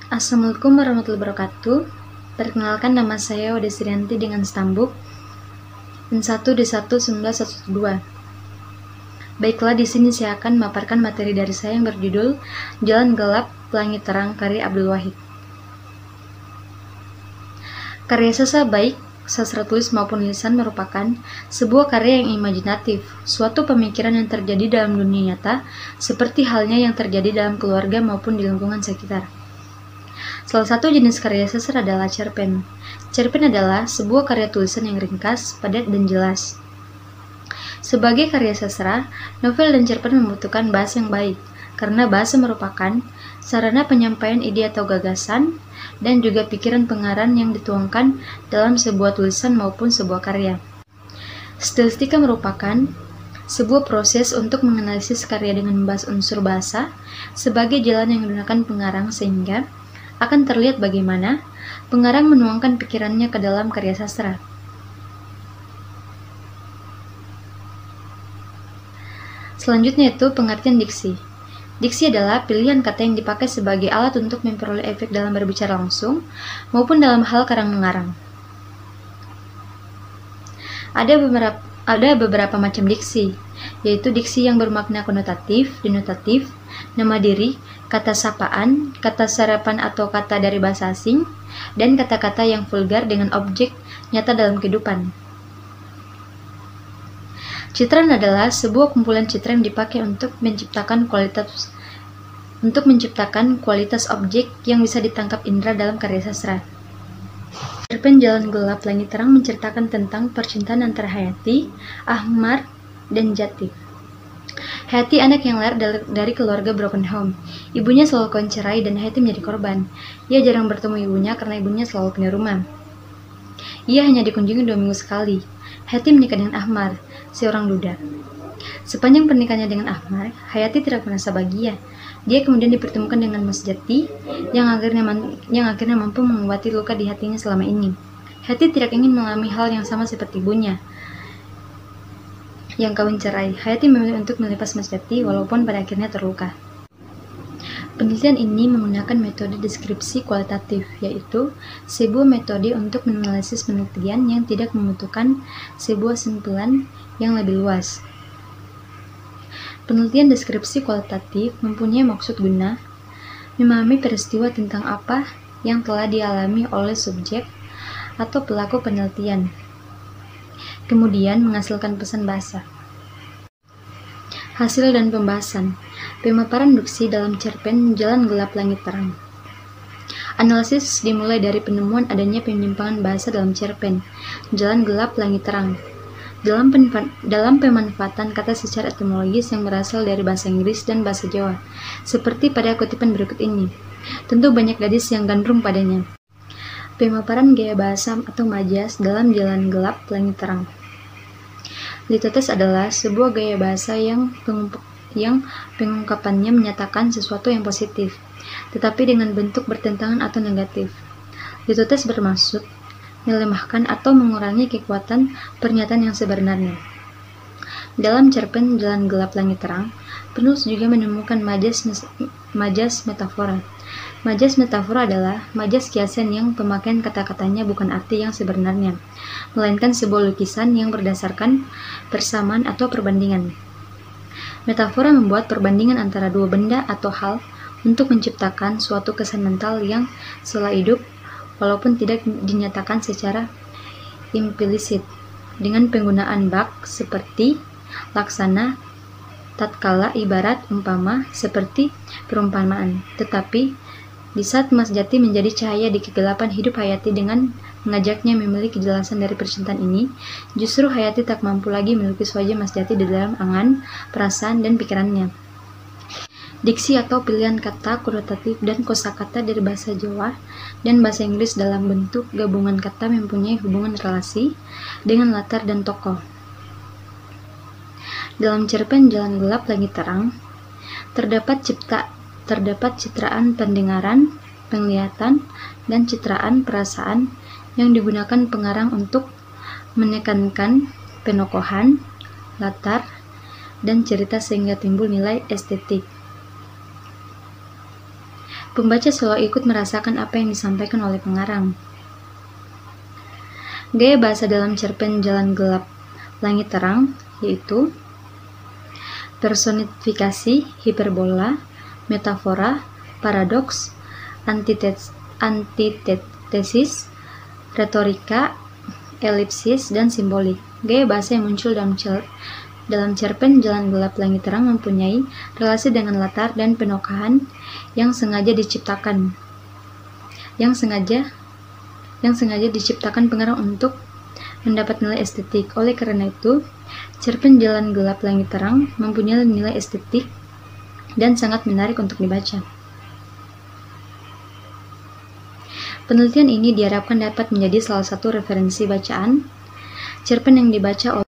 Assalamualaikum warahmatullahi wabarakatuh. Perkenalkan, nama saya Wada Srianti dengan stambuk N1D11912. Baiklah, di sini saya akan memaparkan materi dari saya yang berjudul Jalan Gelap Langit Terang karya Abdul Wahid. Karya sastra baik sastra tulis maupun lisan merupakan sebuah karya yang imajinatif, suatu pemikiran yang terjadi dalam dunia nyata, seperti halnya yang terjadi dalam keluarga maupun di lingkungan sekitar. Salah satu jenis karya sastra adalah cerpen. Cerpen adalah sebuah karya tulisan yang ringkas, padat, dan jelas. Sebagai karya sastra, novel dan cerpen membutuhkan bahasa yang baik, karena bahasa merupakan sarana penyampaian ide atau gagasan, dan juga pikiran pengarang yang dituangkan dalam sebuah tulisan maupun sebuah karya. Stilistika merupakan sebuah proses untuk menganalisis karya dengan membahas unsur bahasa sebagai jalan yang digunakan pengarang sehingga akan terlihat bagaimana pengarang menuangkan pikirannya ke dalam karya sastra. Selanjutnya itu pengertian diksi. Diksi adalah pilihan kata yang dipakai sebagai alat untuk memperoleh efek dalam berbicara langsung maupun dalam hal karang-mengarang. Ada beberapa macam diksi, yaitu diksi yang bermakna konotatif, denotatif, nama diri, kata sapaan, kata serapan atau kata dari bahasa asing, dan kata-kata yang vulgar dengan objek nyata dalam kehidupan. Citran adalah sebuah kumpulan citra yang dipakai untuk menciptakan kualitas objek yang bisa ditangkap indera dalam karya sastra. Cerpen Jalan Gelap Langit Terang menceritakan tentang percintaan antara Hayati, Ahmad, dan Jati. Hayati anak yang lahir dari keluarga broken home. Ibunya selalu kawin cerai dan Hayati menjadi korban. Ia jarang bertemu ibunya karena ibunya selalu pindah rumah. Ia hanya dikunjungi 2 minggu sekali. Hayati menikah dengan Ahmad, seorang duda. Sepanjang pernikahannya dengan Ahmad, Hayati tidak merasa bahagia. Dia kemudian dipertemukan dengan Mas Jati yang akhirnya mampu mengobati luka di hatinya selama ini. Hayati tidak ingin mengalami hal yang sama seperti ibunya yang kawin cerai. Hayati memilih untuk melepas Mas Jati walaupun pada akhirnya terluka. Penelitian ini menggunakan metode deskripsi kualitatif, yaitu sebuah metode untuk menganalisis penelitian yang tidak membutuhkan sebuah simpulan yang lebih luas. Penelitian deskripsi kualitatif mempunyai maksud guna memahami peristiwa tentang apa yang telah dialami oleh subjek atau pelaku penelitian, kemudian menghasilkan pesan bahasa. Hasil dan pembahasan. Pemaparan diksi dalam cerpen Jalan Gelap Langit Terang. Analisis dimulai dari penemuan adanya penyimpangan bahasa dalam cerpen Jalan Gelap Langit Terang. Dalam pemanfaatan kata secara etimologis yang berasal dari bahasa Inggris dan bahasa Jawa, seperti pada kutipan berikut ini. Tentu banyak gadis yang gandrung padanya. Pemaparan gaya bahasa atau majas dalam Jalan Gelap Langit Terang. Litotes adalah sebuah gaya bahasa yang pengungkapannya menyatakan sesuatu yang positif, tetapi dengan bentuk bertentangan atau negatif. Litotes bermaksud melemahkan atau mengurangi kekuatan pernyataan yang sebenarnya. Dalam cerpen Jalan Gelap Langit Terang, penulis juga menemukan majas metafora. Majas metafora adalah majas kiasan yang pemakaian kata-katanya bukan arti yang sebenarnya, melainkan sebuah lukisan yang berdasarkan persamaan atau perbandingan. Metafora membuat perbandingan antara dua benda atau hal untuk menciptakan suatu kesan mental yang seolah hidup walaupun tidak dinyatakan secara implisit dengan penggunaan bak seperti laksana, tatkala, ibarat, umpama, seperti perumpamaan. Tetapi di saat Mas Jati menjadi cahaya di kegelapan hidup Hayati dengan mengajaknya memiliki kejelasan dari percintaan ini, justru Hayati tak mampu lagi melukis wajah Mas Jati di dalam angan, perasaan, dan pikirannya. Diksi atau pilihan kata, konotatif, dan kosakata dari bahasa Jawa dan bahasa Inggris dalam bentuk gabungan kata mempunyai hubungan relasi dengan latar dan tokoh. Dalam cerpen Jalan Gelap Langit Terang, terdapat citraan pendengaran, penglihatan, dan citraan perasaan yang digunakan pengarang untuk menekankan penokohan, latar, dan cerita sehingga timbul nilai estetik. Pembaca selalu ikut merasakan apa yang disampaikan oleh pengarang. Gaya bahasa dalam cerpen Jalan Gelap Langit Terang yaitu personifikasi, hiperbola, metafora, paradoks, antitesis, retorika, elipsis, dan simbolik. Gaya bahasa yang muncul dalam cerpen Jalan Gelap Langit Terang mempunyai relasi dengan latar dan penokohan yang sengaja diciptakan pengarang untuk mendapat nilai estetik. Oleh karena itu, cerpen Jalan Gelap Langit Terang mempunyai nilai estetik dan sangat menarik untuk dibaca. Penelitian ini diharapkan dapat menjadi salah satu referensi bacaan cerpen yang dibaca oleh